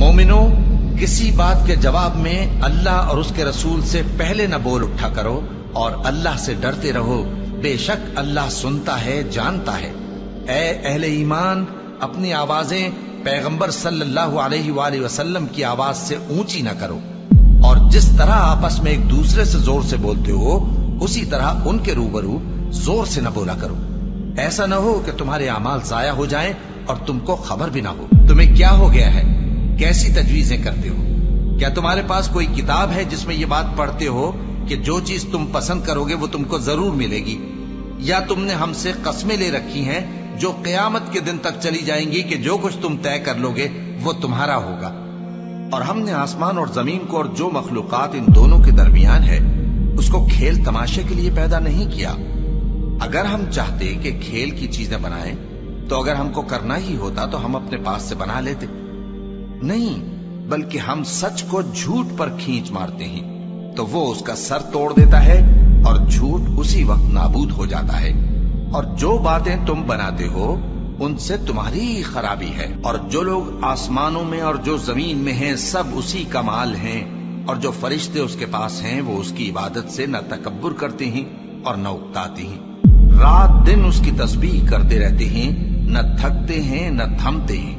मोमिनो, किसी बात के जवाब में अल्लाह और उसके रसूल से पहले न बोल उठा करो और अल्लाह से डरते रहो, बेशक अल्लाह सुनता है, जानता है। ऐ अहले ईमान, अपनी आवाजें पैगंबर सल्लल्लाहु अलैहि वसल्लम की आवाज से ऊंची न करो, और जिस तरह आपस में एक दूसरे से जोर से बोलते हो उसी तरह उनके रूबरू जोर से न बोला करो। ऐसा न हो कि तुम्हारे अमाल जाया हो जाएं और तुमको खबर भी ना हो। तुम्हें क्या हो गया है? कैसी तजवीजें करते हो? क्या तुम्हारे पास कोई किताब है जिसमें ये बात पढ़ते हो कि जो चीज तुम पसंद करोगे वो तुमको जरूर मिलेगी? या तुमने हमसे कस्में ले रखी हैं जो क़यामत के दिन तक चली जाएंगी कि जो कुछ तुम तय कर लोगे वो तुम्हारा होगा? और हमने आसमान और जमीन को और जो मखलूकात इन दोनों के दरमियान है उसको खेल तमाशे के लिए पैदा नहीं किया। अगर हम चाहते कि खेल की चीजें बनाएं तो अगर हमको करना ही होता तो हम अपने पास से बना लेते। नहीं, बल्कि हम सच को झूठ पर खींच मारते हैं तो वो उसका सर तोड़ देता है और झूठ उसी वक्त नाबूद हो जाता है। और जो बातें तुम बनाते हो उनसे तुम्हारी ही खराबी है। और जो लोग आसमानों में और जो जमीन में हैं सब उसी का माल हैं, और जो फरिश्ते उसके पास हैं वो उसकी इबादत से न तकब्बुर करते हैं और न उकताते हैं। रात दिन उसकी तस्बीह करते रहते हैं, न थकते हैं न थमते हैं।